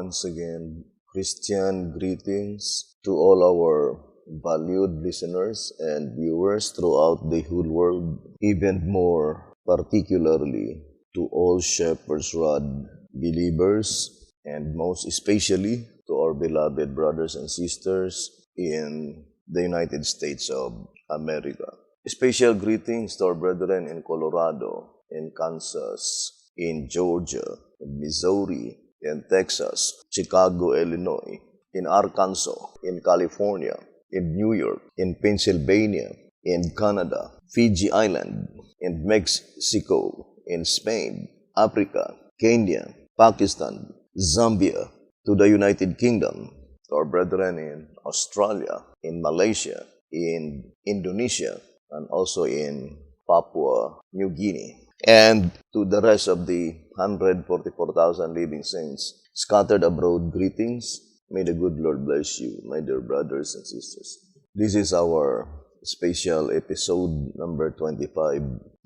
once again, Christian greetings to all our valued listeners and viewers throughout the whole world, even more particularly to all Shepherd's Rod believers, and most especially to our beloved brothers and sisters in the United States of America. Special greetings to our brethren in Colorado, in Kansas, in Georgia, in Missouri, in Texas, Chicago, Illinois, in Arkansas, in California, in New York, in Pennsylvania, in Canada, Fiji Island, in Mexico, in Spain, Africa, Kenya, Pakistan, Zambia, to the United Kingdom, to our brethren in Australia, in Malaysia, in Indonesia, and also in Papua New Guinea, and to the rest of the 144,000 living saints scattered abroad, greetings. May the good Lord bless you, my dear brothers and sisters. This is our special episode number 25,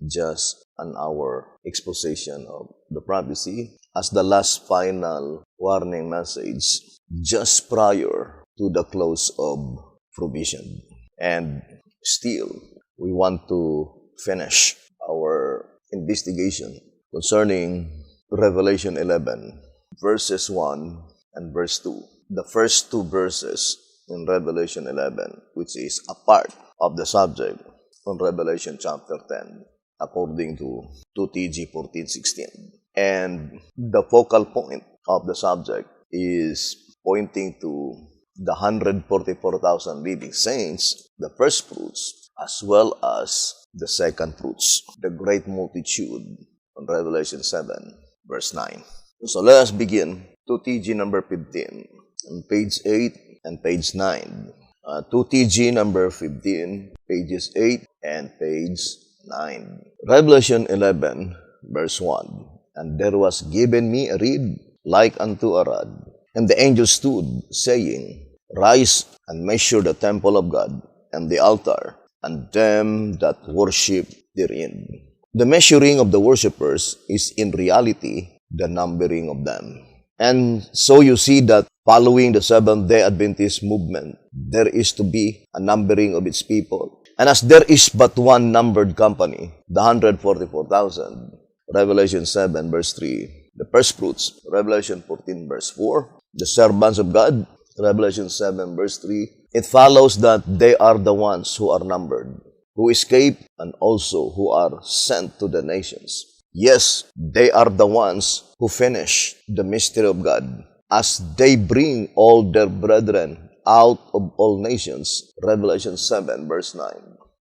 just an hour exposition of the prophecy as the last final warning message just prior to the close of provision. And still, we want to finish our investigation concerning Revelation 11, verses 1 and verse 2. The first two verses in Revelation 11, which is a part of the subject on Revelation chapter 10, according to 2TG 14:16. And the focal point of the subject is pointing to the 144,000 living saints, the first fruits, as well as the second fruits, the great multitude, on Revelation 7, verse 9. So let us begin 2TG number 15, on page 8 and page 9. 2TG number 15, pages 8 and page 9. Revelation 11, verse 1. And there was given me a reed like unto a rod, and the angel stood, saying, Rise and measure the temple of God, and the altar, and them that worship therein. The measuring of the worshippers is in reality the numbering of them. And so you see that following the Seventh-day Adventist movement, there is to be a numbering of its people. And as there is but one numbered company, the 144,000, Revelation 7, verse 3, the first fruits, Revelation 14, verse 4, the servants of God, Revelation 7, verse 3, it follows that they are the ones who are numbered, who escape, and also who are sent to the nations. Yes, they are the ones who finish the mystery of God as they bring all their brethren out of all nations. Revelation 7, verse 9,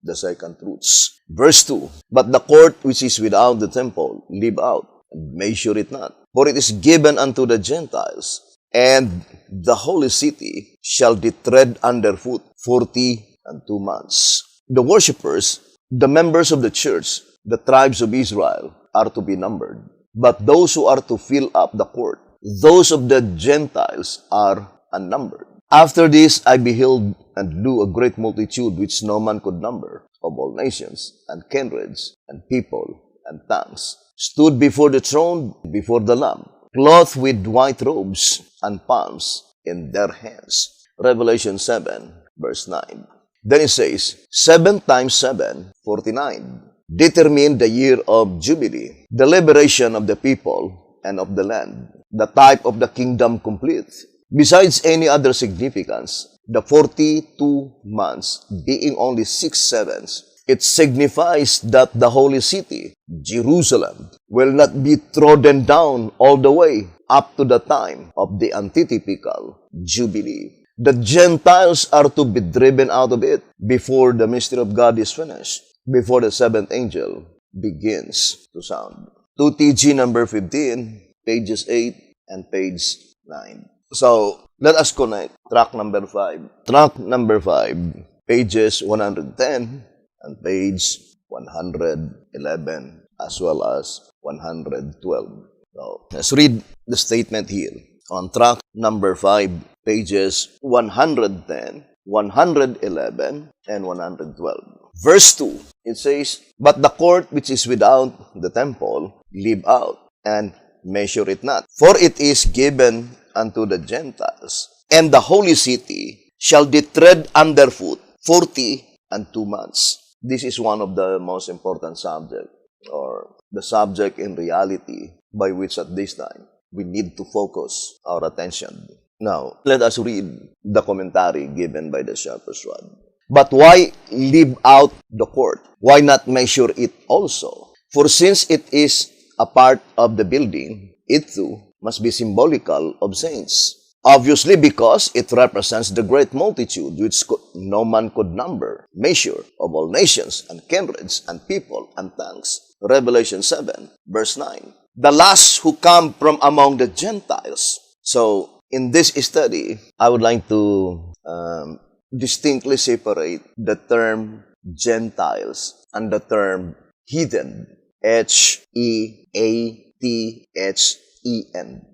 the second fruits. Verse 2, But the court which is without the temple, leave out, and measure it not. For it is given unto the Gentiles, and the holy city shall be tread underfoot 42 months. The worshippers, the members of the church, the tribes of Israel, are to be numbered. But those who are to fill up the court, those of the Gentiles, are unnumbered. After this I beheld and knew a great multitude which no man could number, of all nations, and kindreds, and people, and tongues, stood before the throne, before the Lamb, clothed with white robes, and palms in their hands. Revelation 7, verse 9. Then it says, 7 times 7, 49. Determine the year of Jubilee, the liberation of the people and of the land, the type of the kingdom complete. Besides any other significance, the 42 months being only 6 sevens, it signifies that the holy city, Jerusalem, will not be trodden down all the way up to the time of the antitypical Jubilee. The Gentiles are to be driven out of it before the mystery of God is finished, before the seventh angel begins to sound. 2TG number 15, pages 8 and page 9. So, let us connect track number 5. Track number 5, pages 110 and page 111, as well as 112. So, let's read the statement here. On track number 5, pages 110, 111, and 112. Verse 2, it says, But the court which is without the temple, leave out, and measure it not. For it is given unto the Gentiles, and the holy city shall they tread underfoot 42 months. This is one of the most important subjects, or the subject in reality by which at this time we need to focus our attention. Now, let us read the commentary given by the Shepherd's Rod. But why leave out the court? Why not measure it also? For since it is a part of the building, it too must be symbolical of saints. Obviously, because it represents the great multitude which no man could number, measure, of all nations and kindreds and people and tongues. Revelation 7, verse 9. The last who come from among the Gentiles. So, in this study, I would like to distinctly separate the term Gentiles and the term heathen. H-E-A-T-H-E-N.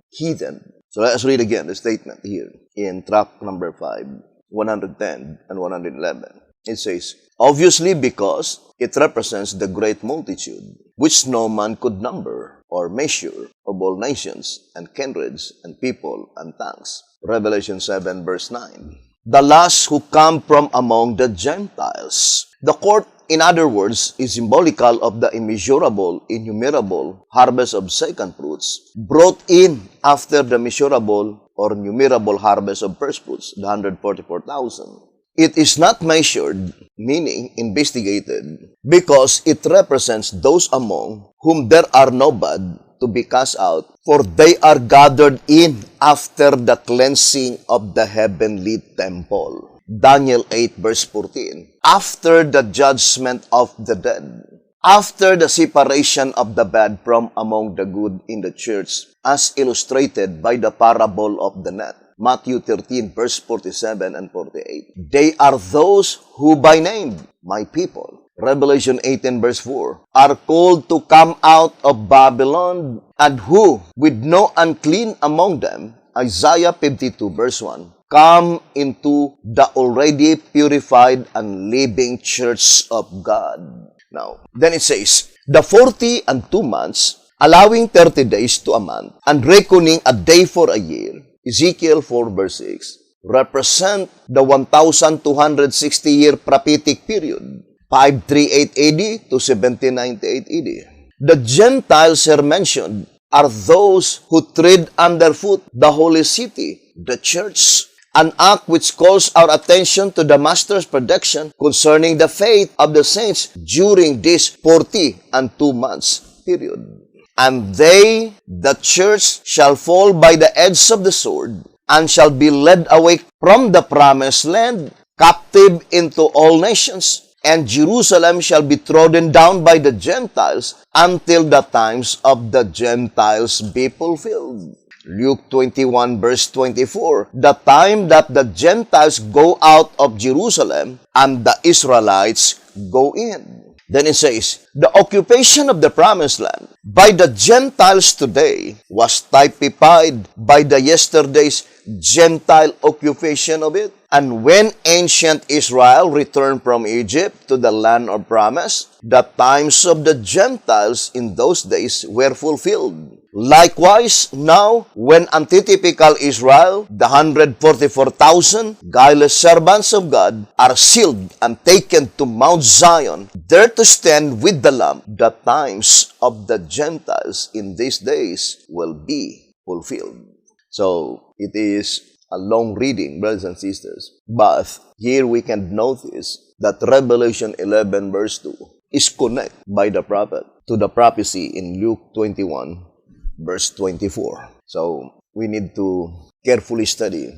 Heathen. So let us read again the statement here in tract number 5, 110 and 111. It says, obviously because it represents the great multitude, which no man could number or measure, of all nations and kindreds and people and tongues. Revelation 7, verse 9. The last who come from among the Gentiles. The court, in other words, is symbolical of the immeasurable, innumerable harvest of second fruits brought in after the measurable or numerable harvest of first fruits, the 144,000. It is not measured, meaning investigated, because it represents those among whom there are no bad to be cast out, for they are gathered in after the cleansing of the heavenly temple. Daniel 8, verse 14. After the judgment of the dead, after the separation of the bad from among the good in the church, as illustrated by the parable of the net, Matthew 13, verse 47 and 48. They are those who by name, my people, Revelation 18, verse 4, are called to come out of Babylon, and who, with no unclean among them, Isaiah 52, verse 1, come into the already purified and living church of God. Now, then it says, the 42 months, allowing 30 days to a month, and reckoning a day for a year, Ezekiel 4, verse 6, represent the 1,260-year prophetic period, 538 AD to 1798 AD. The Gentiles here mentioned are those who tread underfoot the holy city, the church, an act which calls our attention to the Master's prediction concerning the faith of the saints during this 42 months period. And they, the church, shall fall by the edge of the sword, and shall be led away from the promised land, captive into all nations, and Jerusalem shall be trodden down by the Gentiles until the times of the Gentiles be fulfilled. Luke 21, verse 24, the time that the Gentiles go out of Jerusalem and the Israelites go in. Then it says, the occupation of the promised land by the Gentiles today was typified by the yesterday's Gentile occupation of it. And when ancient Israel returned from Egypt to the land of promise, the times of the Gentiles in those days were fulfilled. Likewise, now, when antitypical Israel, the 144,000 guileless servants of God, are sealed and taken to Mount Zion, there to stand with the Lamb, the times of the Gentiles in these days will be fulfilled. So, it is a long reading, brothers and sisters. But here we can notice that Revelation 11 verse 2 is connected by the prophet to the prophecy in Luke 21 verse 24. So we need to carefully study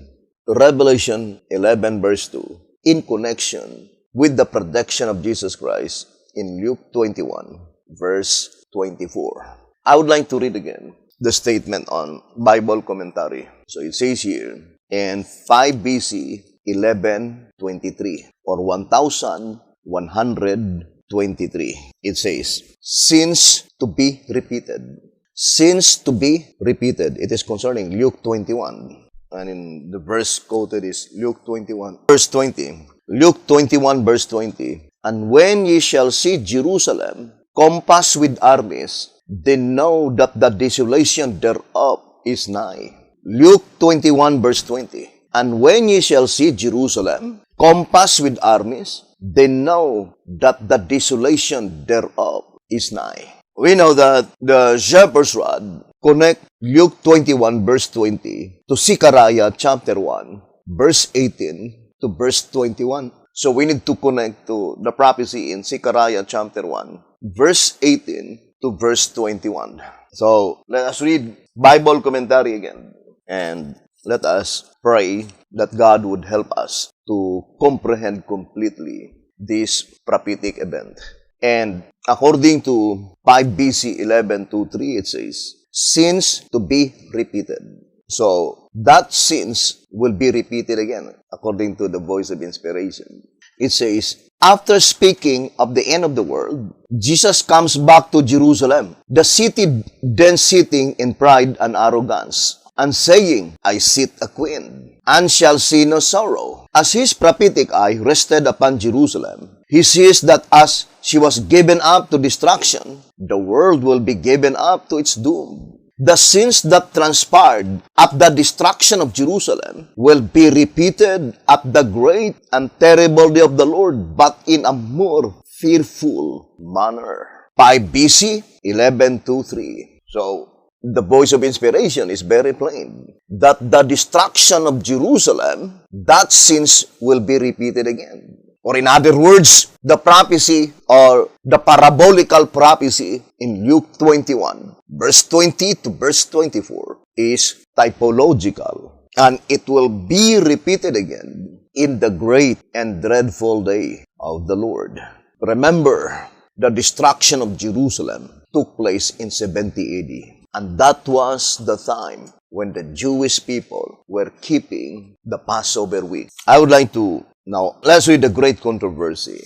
Revelation 11 verse 2 in connection with the prediction of Jesus Christ in Luke 21 verse 24. I would like to read again the statement on Bible commentary. So it says here, in 5 BC 1123 or 1123, it says, since to be repeated. Since to be repeated. It is concerning Luke 21. And in the verse quoted is Luke 21 verse 20. Luke 21 verse 20. And when ye shall see Jerusalem compassed with armies, then know that the desolation thereof is nigh. Luke 21 verse 20. And when ye shall see Jerusalem compassed with armies, then know that the desolation thereof is nigh. We know that the shepherd's rod connect Luke 21 verse 20 to Zechariah chapter 1 verse 18 to verse 21. So we need to connect to the prophecy in Zechariah chapter 1 verse 18 to verse 21. So let us read Bible commentary again and let us pray that God would help us to comprehend completely this prophetic event. And according to 5 BC 11:2-3, it says, sins to be repeated. So that sins will be repeated again, according to the voice of inspiration. It says, after speaking of the end of the world, Jesus comes back to Jerusalem, the city then sitting in pride and arrogance, and saying, I sit a queen, and shall see no sorrow. As his prophetic eye rested upon Jerusalem, he sees that as she was given up to destruction, the world will be given up to its doom. The sins that transpired at the destruction of Jerusalem will be repeated at the great and terrible day of the Lord, but in a more fearful manner. 5 BC 11:2-3. So, the voice of inspiration is very plain that the destruction of Jerusalem, that sins will be repeated again. Or in other words, the prophecy or the parabolical prophecy in Luke 21, verse 20 to verse 24 is typological, and it will be repeated again in the great and dreadful day of the Lord. Remember, the destruction of Jerusalem took place in 70 AD, and that was the time when the Jewish people were keeping the Passover week. I would like to now, let's read the great controversy.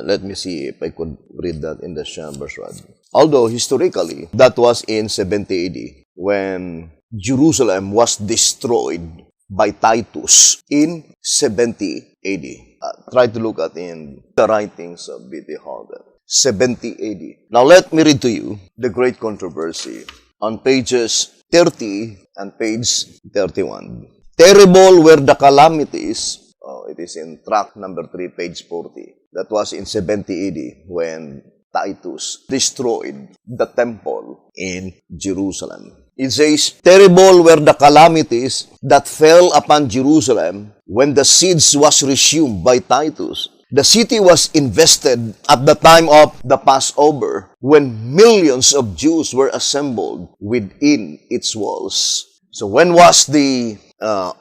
Let me see if I could read that in the Shepherd's Rod. Although, historically, that was in 70 AD when Jerusalem was destroyed by Titus in 70 AD. Try to look at in the writings of B.T. Halder. 70 AD. Now, let me read to you the great controversy on pages 30 and page 31. Terrible were the calamities. It is in tract number 3, page 40. That was in 70 AD when Titus destroyed the temple in Jerusalem. It says, terrible were the calamities that fell upon Jerusalem when the siege was resumed by Titus. The city was invested at the time of the Passover when millions of Jews were assembled within its walls. So when was the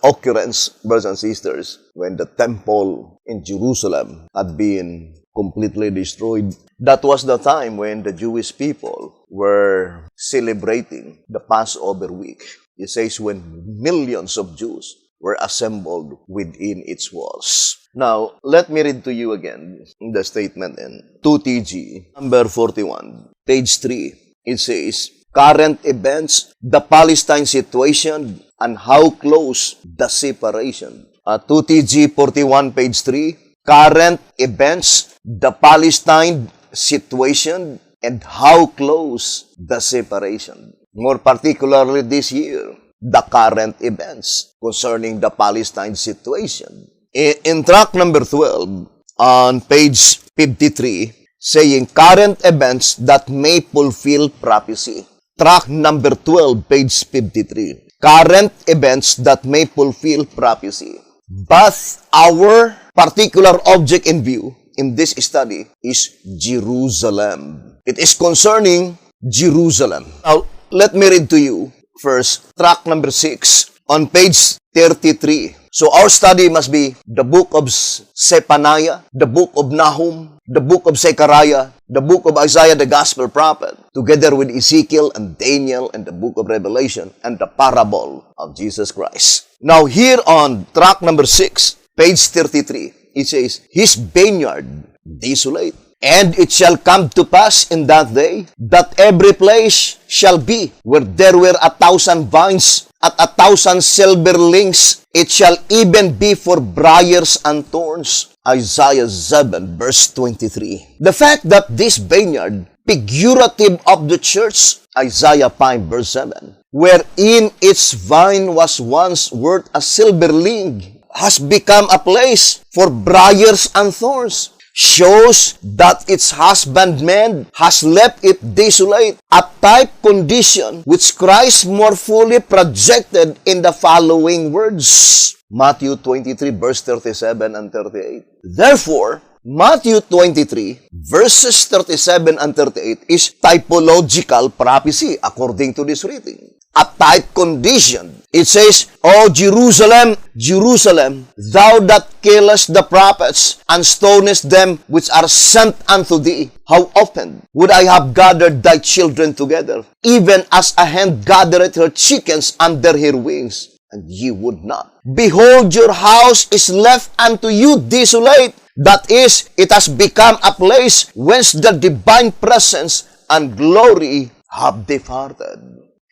occurrence, brothers and sisters, when the temple in Jerusalem had been completely destroyed? That was the time when the Jewish people were celebrating the Passover week. It says when millions of Jews were assembled within its walls. Now, let me read to you again the statement in 2TG, number 41, page 3. It says, current events, the Palestine situation, and how close the separation. 2TG 41, page 3, current events, the Palestine situation, and how close the separation. More particularly this year, the current events concerning the Palestine situation. In tract number 12, on page 53, saying current events that may fulfill prophecy. Tract number 12, page 53. Current events that may fulfill prophecy. But our particular object in view in this study is Jerusalem. It is concerning Jerusalem. Now, let me read to you first, tract number 6, on page 33. So our study must be the book of Zephaniah, the book of Nahum, the book of Zechariah, the book of Isaiah the Gospel Prophet, together with Ezekiel and Daniel and the book of Revelation and the parable of Jesus Christ. Now here on tract number 6, page 33, it says, his vineyard desolate. And it shall come to pass in that day that every place shall be where there were 1,000 vines at 1,000 silver links. It shall even be for briars and thorns. Isaiah 7, verse 23. The fact that this vineyard figurative of the church, Isaiah 5 verse 7, wherein its vine was once worth a silver ling, has become a place for briars and thorns, shows that its husbandman has left it desolate, a type condition which Christ more fully projected in the following words. Matthew 23 verse 37 and 38. Therefore, Matthew 23 verses 37 and 38 is typological prophecy according to this reading. A type condition. It says, O Jerusalem, Jerusalem, thou that killest the prophets and stonest them which are sent unto thee, how often would I have gathered thy children together, even as a hen gathereth her chickens under her wings, and ye would not. Behold, your house is left unto you desolate. That is, it has become a place whence the divine presence and glory have departed.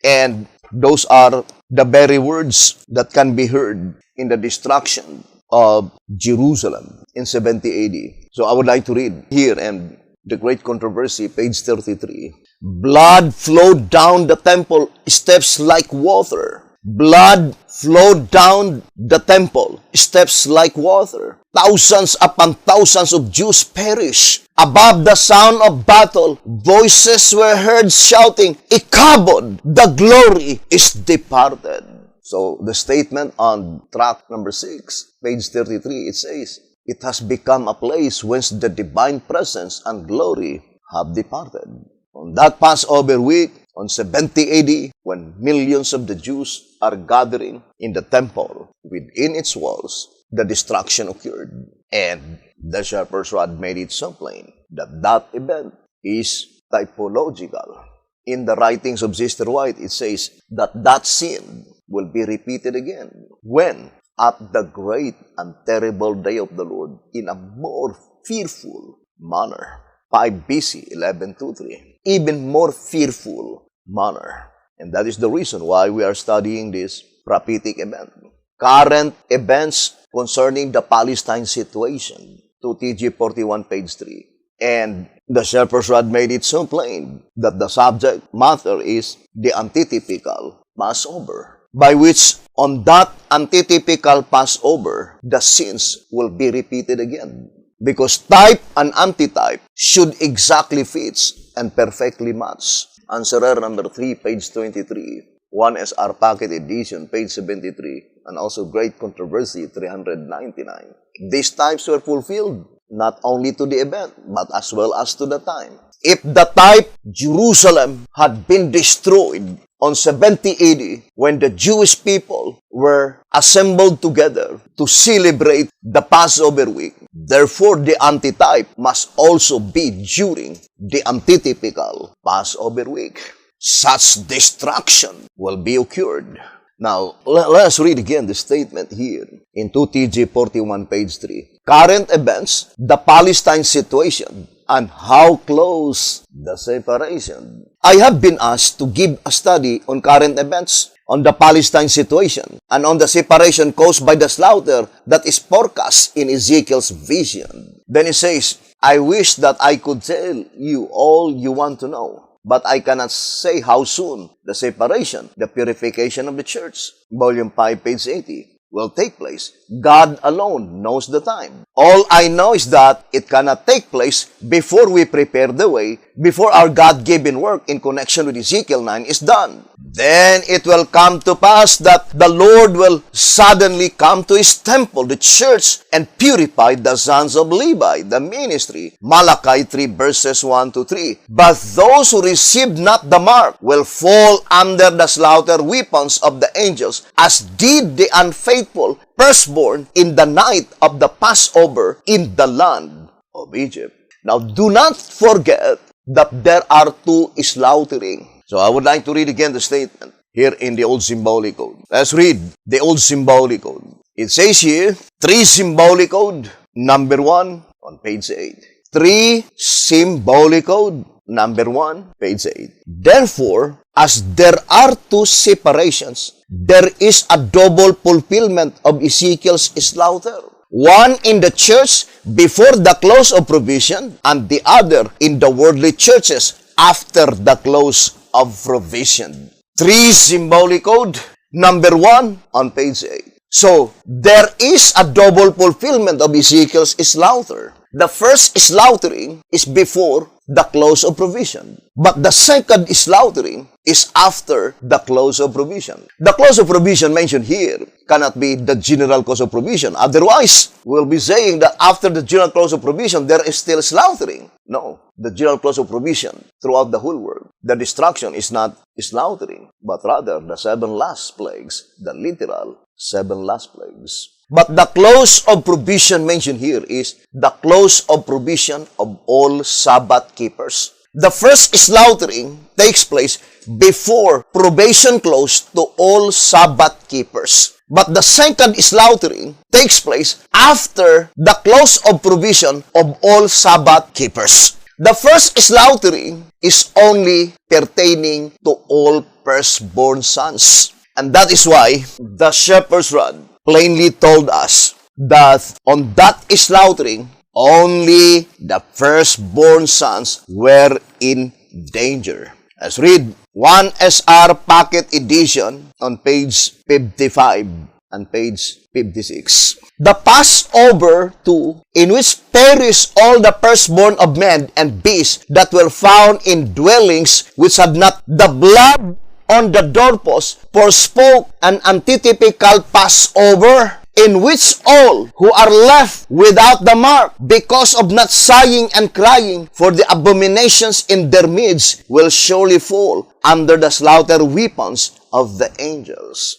And those are the very words that can be heard in the destruction of Jerusalem in 70 AD. So I would like to read here in The Great Controversy, page 33. Blood flowed down the temple steps like water. Blood flowed down the temple steps like water. Thousands upon thousands of Jews perished. Above the sound of battle, voices were heard shouting, Ikabod, the glory is departed. So the statement on tract number 6, page 33, it says, it has become a place whence the divine presence and glory have departed. On that Passover week, on 70 AD, when millions of the Jews are gathering in the temple within its walls, the destruction occurred. And the shepherd's rod made it so plain that that event is typological. In the writings of Sister White, it says that that sin will be repeated again. When? At the great and terrible day of the Lord in a more fearful manner. 5 BC, 1123. Even more fearful manner. And that is the reason why we are studying this prophetic event. Current events concerning the Palestine situation. 2TG 41, page 3. And the shepherd's rod made it so plain that the subject matter is the antitypical Passover, by which on that antitypical Passover, the sins will be repeated again. Because type and antitype should exactly fit and perfectly match. Answerer number 3, page 23. 1SR Packet Edition, page 73. And also Great Controversy, 399. These types were fulfilled not only to the event, but as well as to the time. If the type Jerusalem had been destroyed on 70 AD, when the Jewish people were assembled together to celebrate the Passover week, therefore the antitype must also be during the antitypical Passover week. Such destruction will be occurred. Now, let us read again the statement here in 2TG 41, page 3. Current events, the Palestine situation, and how close the separation. I have been asked to give a study on current events, on the Palestine situation, and on the separation caused by the slaughter that is forecast in Ezekiel's vision. Then he says, I wish that I could tell you all you want to know, but I cannot say how soon the separation, the purification of the church, volume 5, page 80, will take place. God alone knows the time. All I know is that it cannot take place before we prepare the way, before our God-given work in connection with Ezekiel 9 is done. Then it will come to pass that the Lord will suddenly come to His temple, the church, and purify the sons of Levi, the ministry. Malachi 3 verses 1 to 3. But those who receive not the mark will fall under the slaughter weapons of the angels, as did the unfaithful firstborn in the night of the Passover in the land of Egypt. Now, do not forget that there are two slaughtering. So I would like to read again the statement here in the Old Symbolic Code. Let's read the Old Symbolic Code. It says here, 3 Symbolic Code, number 1 on page 8. 3 Symbolic Code, number 1, page 8. Therefore, as there are two separations, there is a double fulfillment of Ezekiel's slaughter. One in the church before the close of provision, and the other in the worldly churches after the close of provision. 3 symbolic code. Number 1 on page 8. So, there is a double fulfillment of Ezekiel's slaughter. The first slaughtering is before the close of provision. But the second slaughtering is after the close of provision. The close of provision mentioned here cannot be the general close of provision. Otherwise, we'll be saying that after the general close of provision, there is still slaughtering. No, the general close of provision throughout the whole world. The destruction is not slaughtering, but rather the 7 last plagues, the literal 7 last plagues. But the close of provision mentioned here is the close of provision of all Sabbath keepers. The first slaughtering takes place before probation close to all Sabbath keepers. But the second slaughtering takes place after the close of provision of all Sabbath keepers. The first slaughtering is only pertaining to all firstborn sons. And that is why the shepherd's rod plainly told us that on that slaughtering, only the firstborn sons were in danger. Let's read 1 SR Pocket Edition on page 55 and page 56. The Passover too, in which perish all the firstborn of men and beasts that were found in dwellings which had not the blood on the doorpost, forspoke an antitypical Passover, in which all who are left without the mark, because of not sighing and crying for the abominations in their midst, will surely fall under the slaughter weapons of the angels.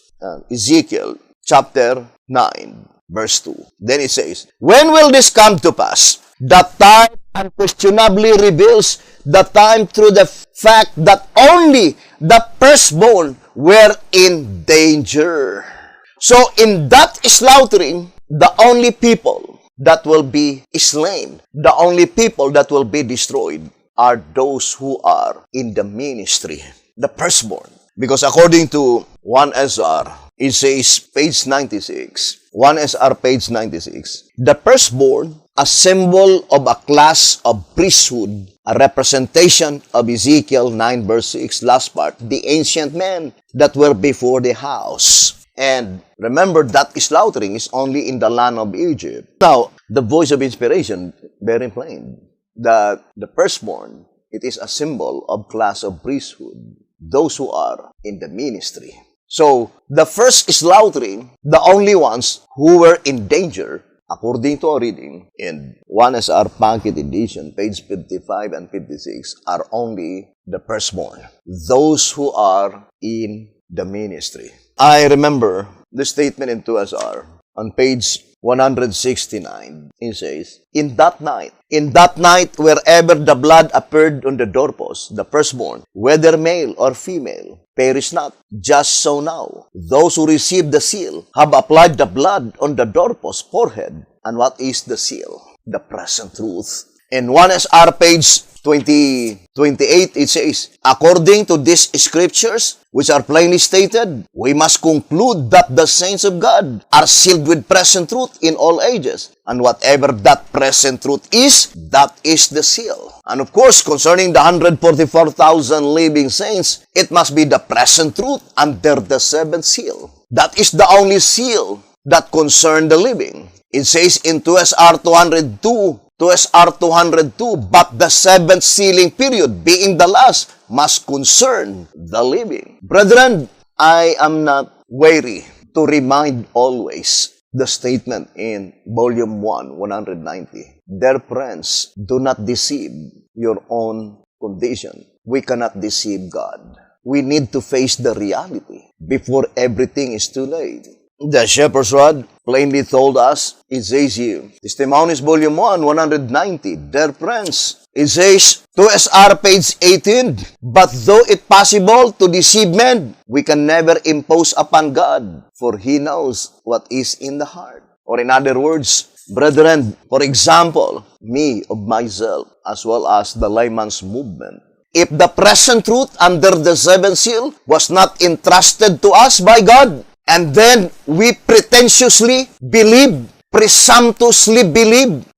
Ezekiel chapter 9, verse 2. Then it says, when will this come to pass? The time unquestionably reveals the time through the fact that only the firstborn were in danger. So in that slaughtering, the only people that will be slain, the only people that will be destroyed are those who are in the ministry, the firstborn. Because according to 1 SR, it says, page 96, 1 SR page 96, the firstborn, a symbol of a class of priesthood, a representation of Ezekiel 9 verse 6, last part, the ancient men that were before the house. And remember that slaughtering is only in the land of Egypt. Now, the voice of inspiration, very plain, that the firstborn, it is a symbol of class of priesthood, those who are in the ministry. So, the first slaughtering, the only ones who were in danger, according to our reading in 1 SR Pocket Edition, page 55 and 56, are only the firstborn, those who are in the ministry. I remember the statement in 2 SR on page 169. It says, in that night, wherever the blood appeared on the doorpost, the firstborn, whether male or female, perish not. Just so now, those who receive the seal have applied the blood on the doorpost forehead. And what is the seal? The present truth. In 1 SR page 28, it says, according to these scriptures, which are plainly stated, we must conclude that the saints of God are sealed with present truth in all ages. And whatever that present truth is, that is the seal. And of course, concerning the 144,000 living saints, it must be the present truth under the 7th seal. That is the only seal that concerns the living. It says in 2 SR 202, but the 7th sealing period, being the last, must concern the living. Brethren, I am not weary to remind always the statement in volume 1, 190. Dear friends, do not deceive your own condition. We cannot deceive God. We need to face the reality before everything is too late. The shepherd's rod plainly told us, it says here, Testimonies volume 1, 190, dear friends, it says, 2 SR page 18, but though it possible to deceive men, we can never impose upon God, for He knows what is in the heart. Or in other words, brethren, for example, me of myself, as well as the layman's movement, if the present truth under the 7th seal was not entrusted to us by God, and then we presumptuously believe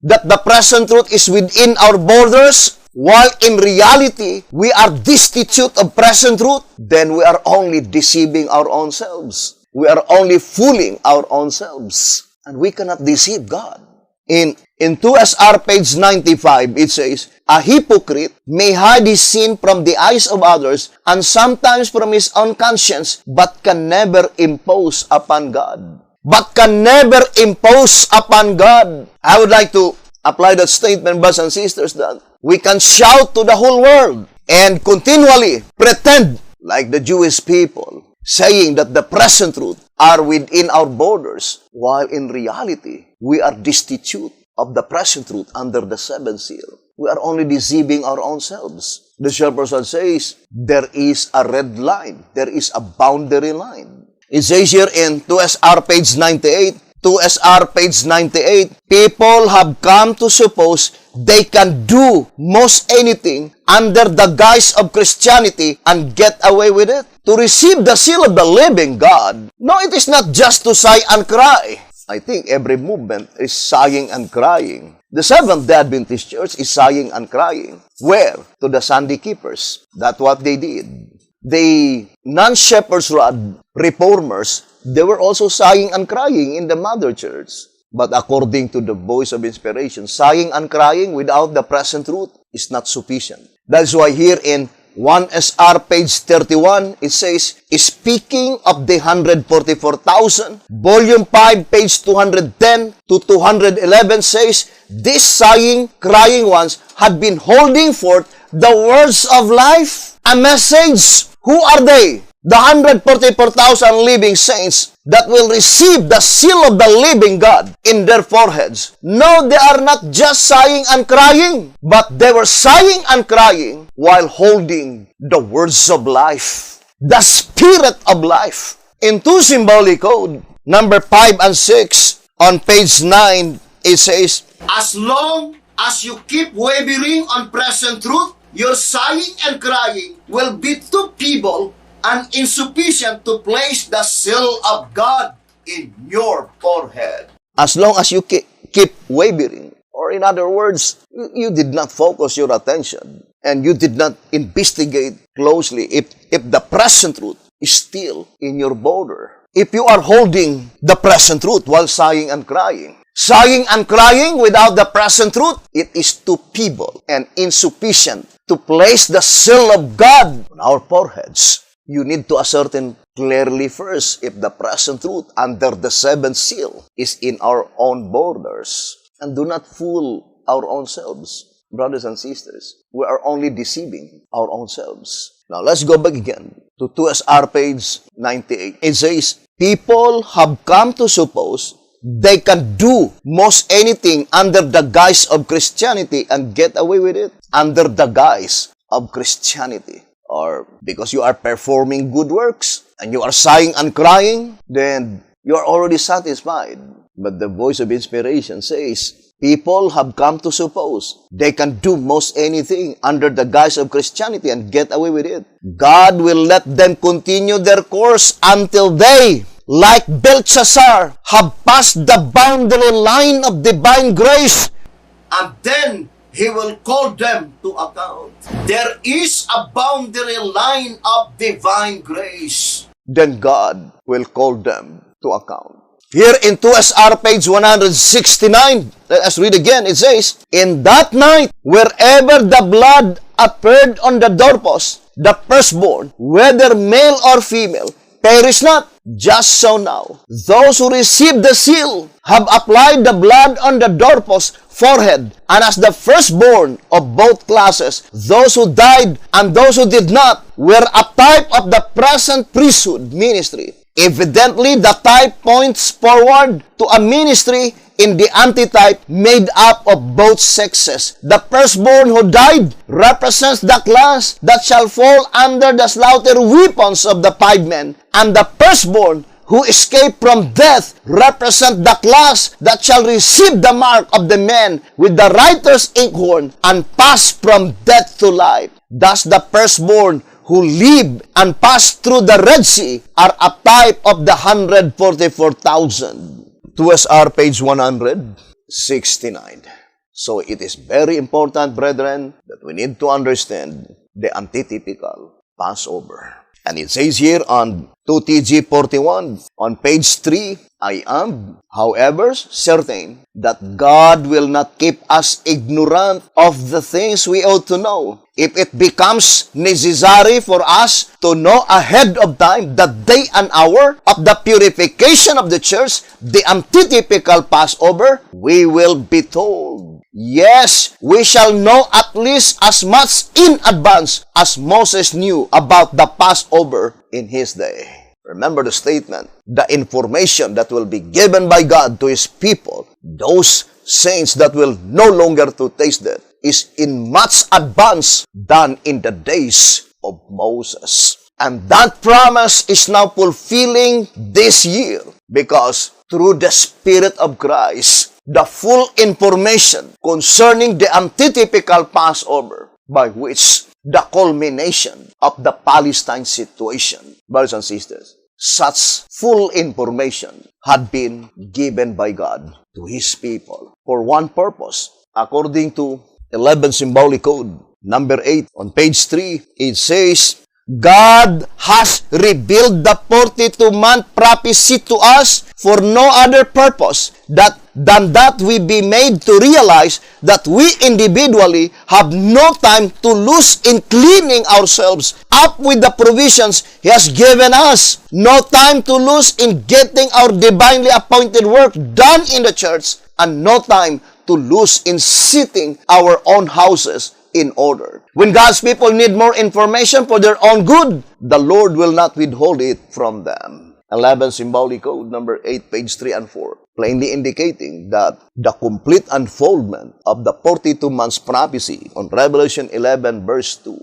that the present truth is within our borders, while in reality, we are destitute of present truth, then we are only deceiving our own selves. We are only fooling our own selves. And we cannot deceive God. In 2SR page 95, it says, a hypocrite may hide his sin from the eyes of others and sometimes from his own conscience, but can never impose upon God. But can never impose upon God. I would like to apply that statement, brothers and sisters, that we can shout to the whole world and continually pretend like the Jewish people, saying that the present truth are within our borders, while in reality, we are destitute of the present truth under the seventh seal. We are only deceiving our own selves. The chairperson says, there is a red line. There is a boundary line. It says here in 2SR page 98, 2SR page 98, people have come to suppose they can do most anything under the guise of Christianity and get away with it. To receive the seal of the living God, no, it is not just to sigh and cry. I think every movement is sighing and crying. The Seventh-day Adventist Church is sighing and crying. Where? To the Sunday keepers. That's what they did. The non-shepherd's rod reformers, they were also sighing and crying in the mother church. But according to the voice of inspiration, sighing and crying without the present truth is not sufficient. That's why here in 1SR page 31, it says, speaking of the 144,000, volume 5, page 210 to 211 says, these sighing, crying ones had been holding forth the words of life, a message. Who are they? The 144,000 living saints that will receive the seal of the living God in their foreheads. No, they are not just sighing and crying, but they were sighing and crying while holding the words of life, the spirit of life. In 2 Symbolic Code, number 5 and 6, on page 9, it says, as long as you keep wavering on present truth, your sighing and crying will be too feeble and insufficient to place the seal of God in your forehead. As long as you keep wavering, or in other words, you did not focus your attention and you did not investigate closely if the present truth is still in your border. If you are holding the present truth while sighing and crying without the present truth, it is too feeble and insufficient to place the seal of God on our foreheads. You need to ascertain clearly first if the present truth under the seventh seal is in our own borders. And do not fool our own selves, brothers and sisters. We are only deceiving our own selves. Now, let's go back again to 2SR page 98. It says, people have come to suppose they can do most anything under the guise of Christianity and get away with it. Under the guise of Christianity. Or because you are performing good works and you are sighing and crying, then you are already satisfied. But the voice of inspiration says, people have come to suppose they can do most anything under the guise of Christianity and get away with it. God will let them continue their course until they, like Belshazzar, have passed the boundary line of divine grace, and then He will call them to account. There is a boundary line of divine grace. Then God will call them to account. Here in 2SR page 169, let us read again. It says, in that night, wherever the blood appeared on the doorpost, the firstborn, whether male or female, perish not. Just so now, those who received the seal have applied the blood on the doorpost forehead, and as the firstborn of both classes, those who died and those who did not, were a type of the present priesthood ministry. Evidently, the type points forward to a ministry in the antitype made up of both sexes. The firstborn who died represents the class that shall fall under the slaughter weapons of the 5 men, and the firstborn who escaped from death represent the class that shall receive the mark of the men with the writer's inkhorn and pass from death to life. Thus the firstborn who lived and passed through the Red Sea are a type of the 144,000. 2SR page 169. So it is very important, brethren, that we need to understand the antitypical Passover. And it says here on 2TG 41, on page 3, I am, however, certain that God will not keep us ignorant of the things we ought to know. If it becomes necessary for us to know ahead of time the day and hour of the purification of the church, the antitypical Passover, we will be told. Yes, we shall know at least as much in advance as Moses knew about the Passover in his day. Remember the statement, the information that will be given by God to His people, those saints that will no longer to taste death, is in much advance than in the days of Moses. And that promise is now fulfilling this year because through the Spirit of Christ, the full information concerning the antitypical Passover by which the culmination of the Palestine situation, brothers and sisters, such full information had been given by God to His people for one purpose. According to 11 Symbolic Code, number 8, on page 3, it says, God has revealed the 42-month prophecy to us for no other purpose than that we be made to realize that we individually have no time to lose in cleaning ourselves up with the provisions He has given us. No time to lose in getting our divinely appointed work done in the church, and no time to lose in setting our own houses in order. When God's people need more information for their own good, the Lord will not withhold it from them. 11 Symbolic Code, number 8, page 3 and 4, plainly indicating that the complete unfoldment of the 42 months prophecy on Revelation 11, verse 2,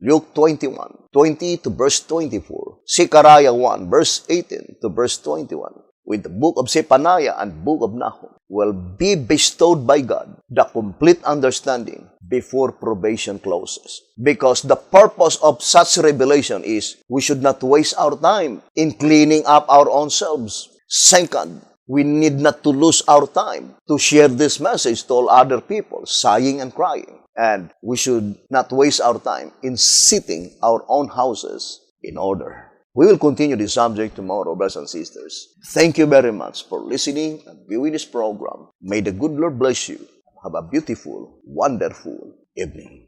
Luke 21, 20 to verse 24, Zechariah 1, verse 18 to verse 21, with the book of Zephaniah and book of Nahum, will be bestowed by God the complete understanding before probation closes. Because the purpose of such revelation is we should not waste our time in cleaning up our own selves. Second, we need not to lose our time to share this message to all other people, sighing and crying. And we should not waste our time in setting our own houses in order. We will continue this subject tomorrow, brothers and sisters. Thank you very much for listening and viewing this program. May the good Lord bless you. Have a beautiful, wonderful evening.